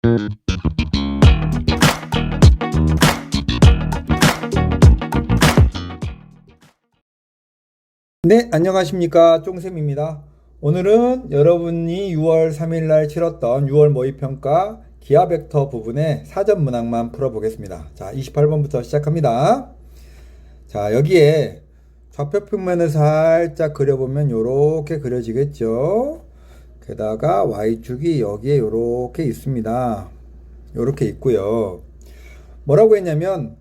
네, 안녕하십니까. 쫑쌤입니다. 오늘은 여러분이 6월 3일 날 치렀던 6월 모의평가 기하 벡터 부분의 사전 문항만 풀어보겠습니다. 자, 28번부터 시작합니다. 자, 여기에 좌표 평면을 살짝 그려보면 이렇게 그려지겠죠. 게다가 Y축이 여기에 이렇게 있습니다. 이렇게 있고요. 뭐라고 했냐면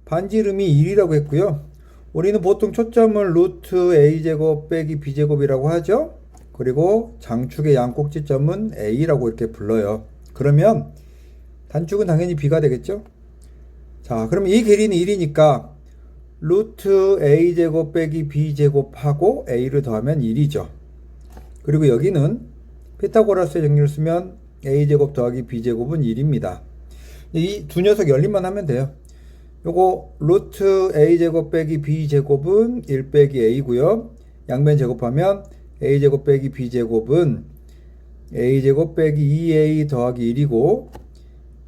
반지름이 1이라고 했고요. 우리는 보통 초점을 루트 a제곱 빼기 b제곱이라고 하죠. 그리고 장축의 양꼭지점은 a라고 이렇게 불러요. 그러면 단축은 당연히 b가 되겠죠. 자, 그럼 이 길이는 1이니까 루트 a제곱 빼기 b제곱하고 a를 더하면 1이죠. 그리고 여기는 피타고라스의 정리를 쓰면 a제곱 더하기 b제곱은 1입니다. 이 두 녀석 연립만 하면 돼요. 요거 루트 a제곱 빼기 b제곱은 1 빼기 a고요. 양변 제곱하면 a제곱 빼기 b제곱은 a제곱 빼기 2a 더하기 1이고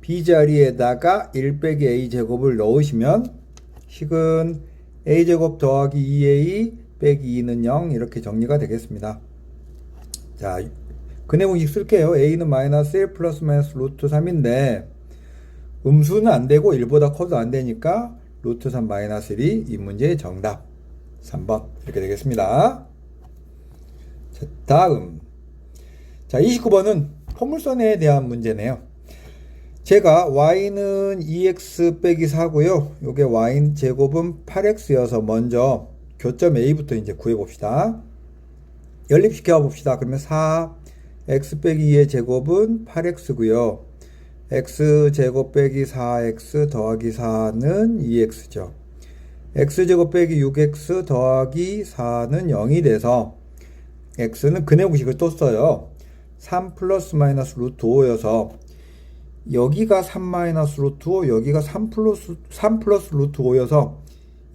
b자리에다가 1 빼기 a제곱을 넣으시면 식은 a제곱 더하기 2a 빼기 2는 0 이렇게 정리가 되겠습니다. 자, 근해공식 쓸게요. a는 마이너스 1 플러스 마이너스 루트 3인데 음수는 안 되고 1보다 커도 안 되니까 루트 3 마이너스 1이 이 문제의 정답 3번 이렇게 되겠습니다. 자, 다음 자 29번은 포물선에 대한 문제네요. 제가 y는 2x 빼기 4고요. 요게 y 제곱은 8x여서 먼저 교점 a부터 이제 구해봅시다. 연립시켜 봅시다. 그러면 4x 빼기 2의 제곱은 8x고요. x제곱 빼기 4x 더하기 4는 2x죠. x제곱 빼기 6x 더하기 4는 0이 돼서 x는 근해공식을 또 써요. 3 플러스 마이너스 루트 5여서 여기가 3 마이너스 루트 5 여기가 3 플러스 루트 5여서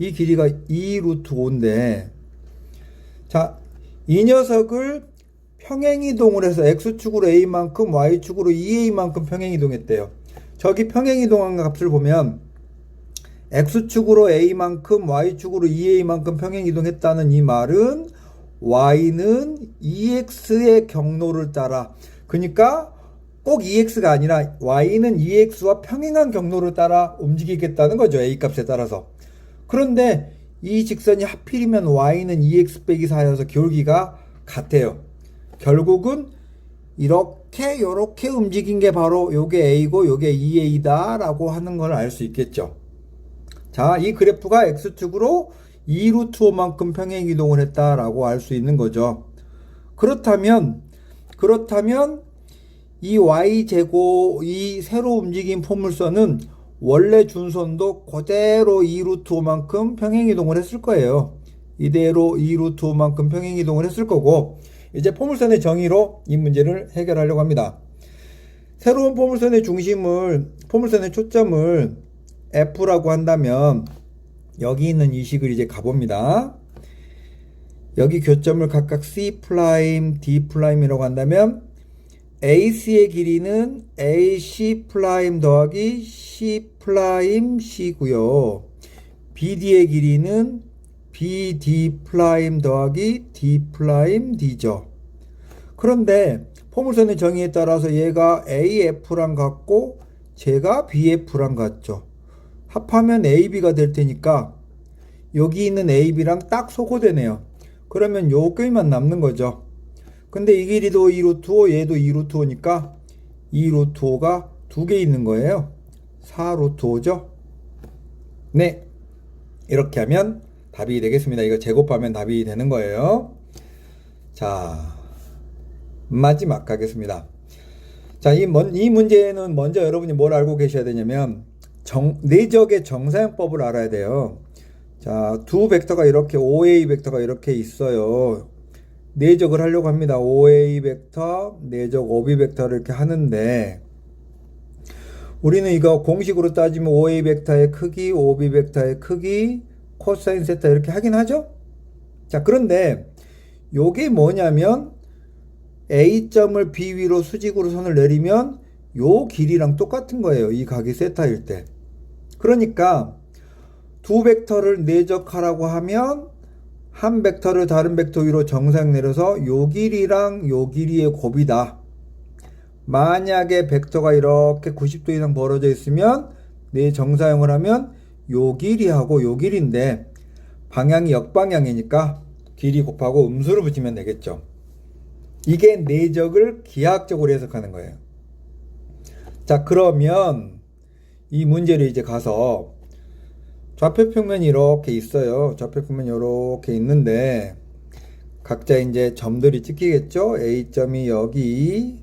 이 길이가 2 루트 5인데 자, 이 녀석을 평행이동을 해서 x축으로 a만큼 y축으로 2a만큼 평행이동했대요. 저기 평행이동한 값을 보면 x축으로 a만큼 y축으로 2a만큼 평행이동했다는 이 말은 y는 2x의 경로를 따라, 그러니까 꼭 2x가 아니라 y는 2x와 평행한 경로를 따라 움직이겠다는 거죠. a 값에 따라서. 그런데 이 직선이 하필이면 y는 2x 빼기 4여서 기울기가 같아요. 결국은 요렇게 움직인 게 바로 요게 a고 요게 2a다 라고 하는 걸 알 수 있겠죠. 자, 이 그래프가 x축으로 2 루트 5만큼 평행 이동을 했다라고 알 수 있는 거죠. 그렇다면 이 y제곱, 이 새로 움직인 포물선은 원래 준선도 그대로 2 루트 5만큼 평행 이동을 했을 거예요. 이대로 2 루트 5만큼 평행 이동을 했을 거고, 이제 포물선의 정의로 이 문제를 해결하려고 합니다. 새로운 포물선의 초점을 F라고 한다면 여기 있는 이 식을 이제 가봅니다. 여기 교점을 각각 C', D'이라고 한다면 AC의 길이는 AC' 더하기 C'C고요. BD의 길이는 BD' 더하기 D'D죠. 그런데 포물선의 정의에 따라서 얘가 AF랑 같고 제가 BF랑 같죠. 합하면 AB가 될 테니까 여기 있는 AB랑 딱 소거되네요. 그러면 요 껴만 남는 거죠. 근데 이 길이도 2 루트 5, 얘도 2 루트 5니까 2 루트 5가 두 개 있는 거예요. 4 루트 5죠. 네, 이렇게 하면 답이 되겠습니다. 이거 제곱하면 답이 되는 거예요. 자, 마지막 가겠습니다. 자, 이 문제는 먼저 여러분이 뭘 알고 계셔야 되냐면 내적의 정사형법을 알아야 돼요. 자, 두 벡터가 이렇게 OA 벡터가 이렇게 있어요. 내적을 하려고 합니다. OA 벡터, 내적 OB 벡터를 이렇게 하는데 우리는 이거 공식으로 따지면 OA 벡터의 크기, OB 벡터의 크기, 코사인 세타 이렇게 하긴 하죠. 자, 그런데 요게 뭐냐면 A점을 B 위로 수직으로 선을 내리면 요 길이랑 똑같은 거예요. 이 각이 세타일 때. 그러니까 두 벡터를 내적하라고 하면 한 벡터를 다른 벡터 위로 정사각 내려서 요 길이랑 요 길이의 곱이다. 만약에 벡터가 이렇게 90도 이상 벌어져 있으면 내 정사형을 하면 요 길이하고 요 길인데 방향이 역방향이니까 길이 곱하고 음수를 붙이면 되겠죠. 이게 내적을 기하학적으로 해석하는 거예요. 자, 그러면 이 문제를 이제 가서 좌표평면이 이렇게 있어요. 좌표평면이 이렇게 있는데 각자 이제 점들이 찍히겠죠. A점이 여기,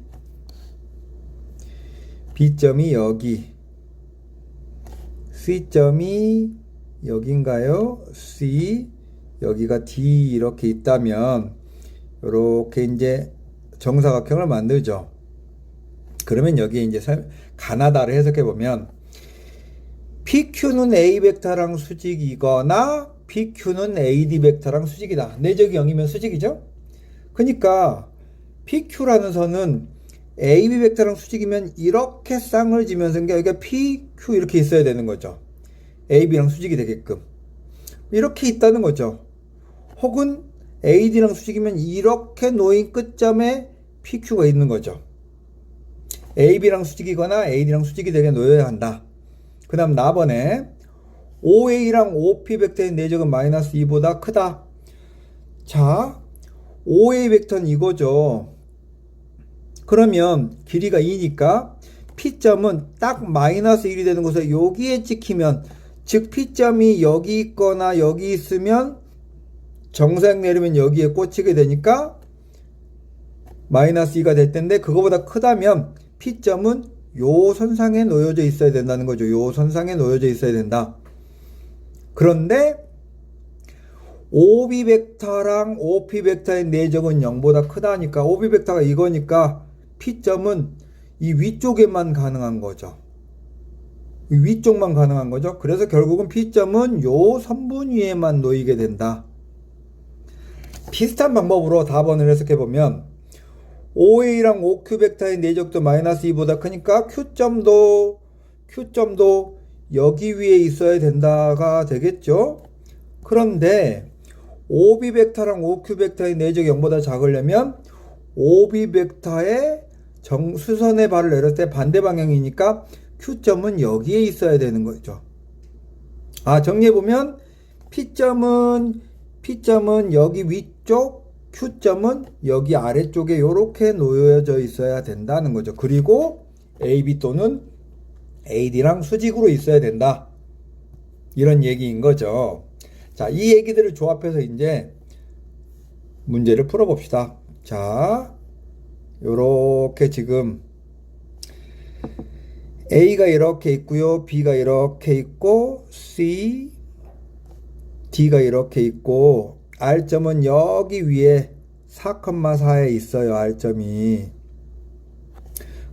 B점이 여기, C점이 여긴가요? C, 여기가 D 이렇게 있다면 이렇게 이제 정사각형을 만들죠. 그러면 여기에 이제 가나다를 해석해 보면 PQ는 A 벡터랑 수직이거나 PQ는 AD 벡터랑 수직이다. 내적이 0이면 수직이죠? 그러니까 PQ라는 선은 AB 벡터랑 수직이면 이렇게 쌍을 지면서 여기가 PQ 이렇게 있어야 되는 거죠. AB랑 수직이 되게끔. 이렇게 있다는 거죠. 혹은 AD랑 수직이면 이렇게 놓인 끝점에 PQ가 있는 거죠. AB랑 수직이거나 AD랑 수직이 되게 놓여야 한다. 그 다음 나번에 OA랑 OP 벡터의 내적은 마이너스 2보다 크다. 자, OA 벡터는 이거죠. 그러면 길이가 2니까 P점은 딱 마이너스 1이 되는 곳에 여기에 찍히면, 즉 P점이 여기 있거나 여기 있으면 정사각 내리면 여기에 꽂히게 되니까 마이너스 2가 될 텐데, 그거보다 크다면 P점은 요 선상에 놓여져 있어야 된다는 거죠. 요 선상에 놓여져 있어야 된다. 그런데 OB 벡터랑 OP 벡터의 내적은 0보다 크다니까, OB 벡터가 이거니까 P점은 이 위쪽에만 가능한 거죠. 이 위쪽만 가능한 거죠. 그래서 결국은 P점은 요 선분 위에만 놓이게 된다. 비슷한 방법으로 답안을 해석해보면 OA랑 OQ 벡터의 내적도 마이너스 2보다 크니까 Q점도 여기 위에 있어야 된다가 되겠죠. 그런데 OB 벡터랑 OQ 벡터의 내적이 0보다 작으려면 OB 벡터의 수선의 발을 내렸을 때 반대 방향이니까 Q점은 여기에 있어야 되는 거죠. 정리해보면 P점은 여기 위쪽, Q점은 여기 아래쪽에 이렇게 놓여져 있어야 된다는 거죠. 그리고 AB 또는 AD랑 수직으로 있어야 된다. 이런 얘기인 거죠. 자, 이 얘기들을 조합해서 이제 문제를 풀어봅시다. 자, 요렇게 지금 A가 이렇게 있고요. B가 이렇게 있고, C, D가 이렇게 있고, R점은 여기 위에 4,4에 있어요. R점이.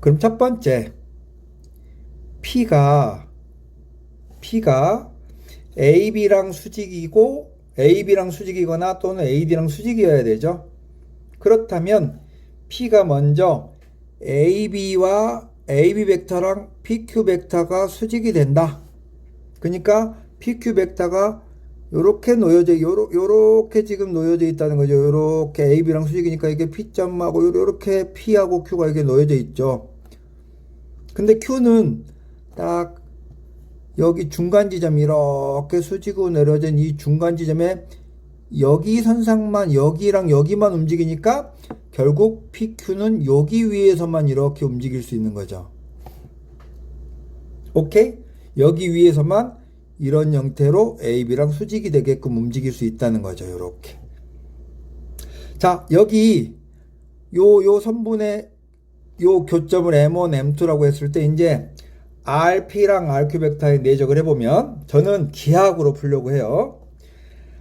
그럼 첫 번째 P가 AB랑 수직이거나 또는 AD랑 수직이어야 되죠. 그렇다면 P가 먼저 AB와 AB 벡터랑 PQ 벡터가 수직이 된다. 그러니까 PQ 벡터가 요렇게 지금 놓여져 있다는 거죠. 요렇게 AB랑 수직이니까 이게 P점하고 요렇게 P하고 Q가 이게 놓여져 있죠. 근데 Q는 딱 여기 중간 지점, 이렇게 수직으로 내려진 이 중간 지점에 여기 선상만, 여기랑 여기만 움직이니까 결국 PQ는 여기 위에서만 이렇게 움직일 수 있는 거죠. 오케이? 여기 위에서만 이런 형태로 AB랑 수직이 되게끔 움직일 수 있다는 거죠. 요렇게. 자, 여기 요 선분의 요 교점을 M1, M2라고 했을 때 이제 RP랑 RQ 벡터의 내적을 해보면, 저는 기하학으로 풀려고 해요.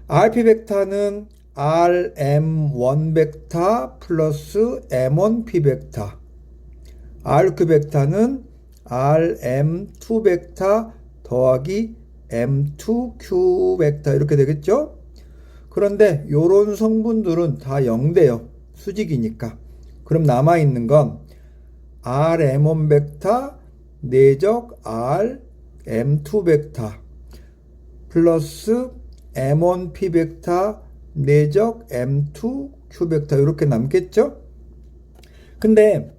RP 벡터는 RM1 벡터 플러스 M1P 벡터, RQ 벡터는 RM2 벡터 더하기 M2Q 벡터 이렇게 되겠죠? 그런데 요런 성분들은 다 0대요. 수직이니까. 그럼 남아있는 건 RM1 벡터 내적 RM2 벡터 플러스 M1P 벡터 내적 M2Q 벡터 이렇게 남겠죠? 근데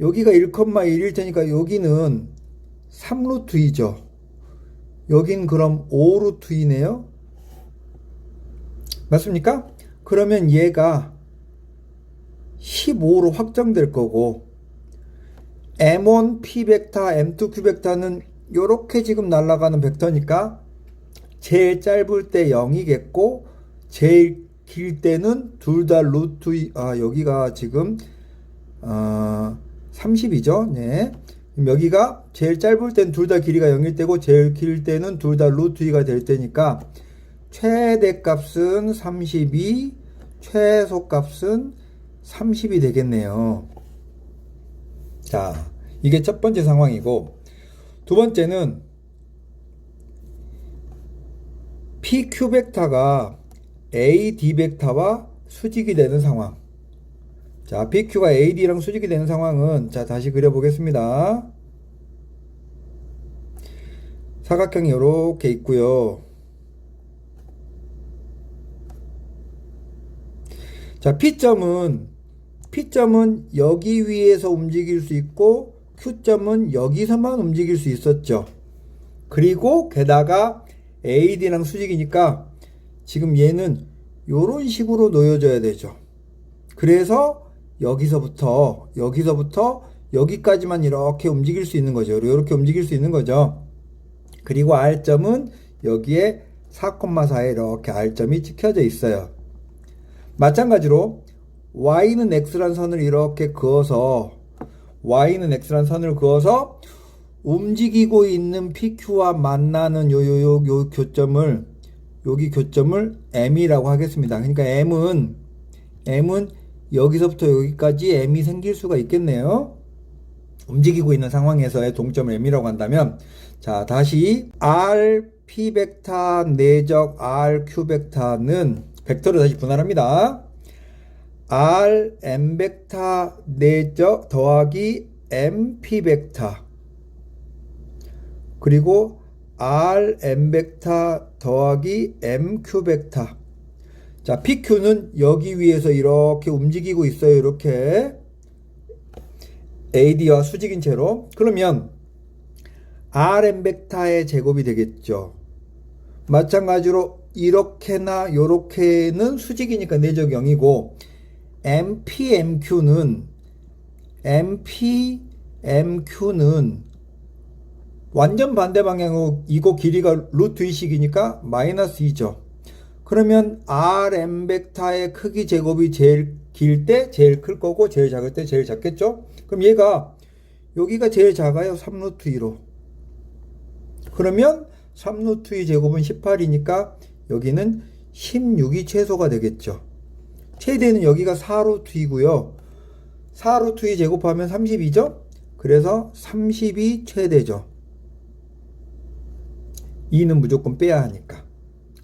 여기가 1,1일 테니까 여기는 3루트이죠. 여긴 그럼 5루트이네요. 맞습니까? 그러면 얘가 15로 확정될 거고 M1P 벡터, M2Q 벡터는 이렇게 지금 날아가는 벡터니까 제일 짧을 때 0이겠고 제일 길 때는 둘 다 루트, 여기가 지금 30이죠. 네. 여기가 제일 짧을 때는 둘 다 길이가 0일 때고 제일 길 때는 둘 다 루트 2가 될 때니까 최대값은 32, 최소값은 30이 되겠네요. 자, 이게 첫 번째 상황이고 두 번째는 PQ 벡터가 AD 벡터와 수직이 되는 상황. 자, PQ가 AD랑 수직이 되는 상황은 자, 다시 그려보겠습니다. 사각형이 이렇게 있고요. 자, P점은 여기 위에서 움직일 수 있고 Q점은 여기서만 움직일 수 있었죠. 그리고 게다가 AD랑 수직이니까 지금 얘는 이런 식으로 놓여져야 되죠. 그래서 여기서부터 여기까지만 이렇게 움직일 수 있는 거죠. 이렇게 움직일 수 있는 거죠. 그리고 R점은 여기에 4,4에 이렇게 R점이 찍혀져 있어요. 마찬가지로 Y는 X란 선을 이렇게 그어서 움직이고 있는 PQ와 만나는 요 교점을 여기 교점을 M이라고 하겠습니다. 그러니까 M은 여기서부터 여기까지 M이 생길 수가 있겠네요. 움직이고 있는 상황에서의 동점을 M이라고 한다면 자, 다시 RP 벡터 내적 RQ 벡터는 벡터를 다시 분할합니다. RM 벡터 내적 더하기 MP 벡터 그리고 RM 벡터 더하기 MQ 벡터. 자, PQ는 여기 위에서 이렇게 움직이고 있어요. 이렇게 AD와 수직인 채로. 그러면 RM 벡터의 제곱이 되겠죠. 마찬가지로 이렇게나 요렇게는 수직이니까 내적 0이고 MP, MQ는 완전 반대 방향으로 이거 길이가 루트 2식이니까 마이너스 2죠. 그러면 RM 벡터의 크기 제곱이 제일 길 때 제일 클 거고 제일 작을 때 제일 작겠죠? 그럼 얘가 여기가 제일 작아요. 3루트 2로. 그러면 3루트 2 제곱은 18이니까 여기는 16이 최소가 되겠죠. 최대는 여기가 4루트 2고요. 4루트 2 제곱하면 32죠? 그래서 30이 최대죠. 2는 무조건 빼야 하니까.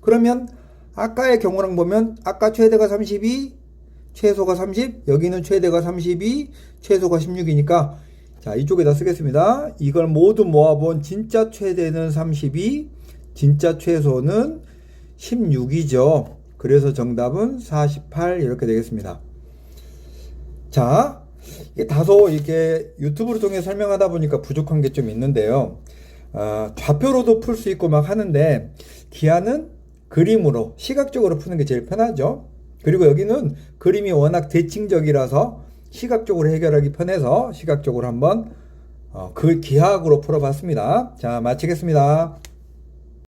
그러면 아까의 경우랑 보면 아까 최대가 32, 최소가 30, 여기는 최대가 32, 최소가 16이니까 자, 이쪽에다 쓰겠습니다. 이걸 모두 모아본 진짜 최대는 32, 진짜 최소는 16이죠. 그래서 정답은 48 이렇게 되겠습니다. 자, 다소 이렇게 유튜브를 통해 설명하다 보니까 부족한 게 좀 있는데요. 좌표로도 풀 수 있고 막 하는데 기하는 그림으로 시각적으로 푸는 게 제일 편하죠. 그리고 여기는 그림이 워낙 대칭적이라서 시각적으로 해결하기 편해서 시각적으로 한번 그 기하학으로 풀어봤습니다. 자, 마치겠습니다.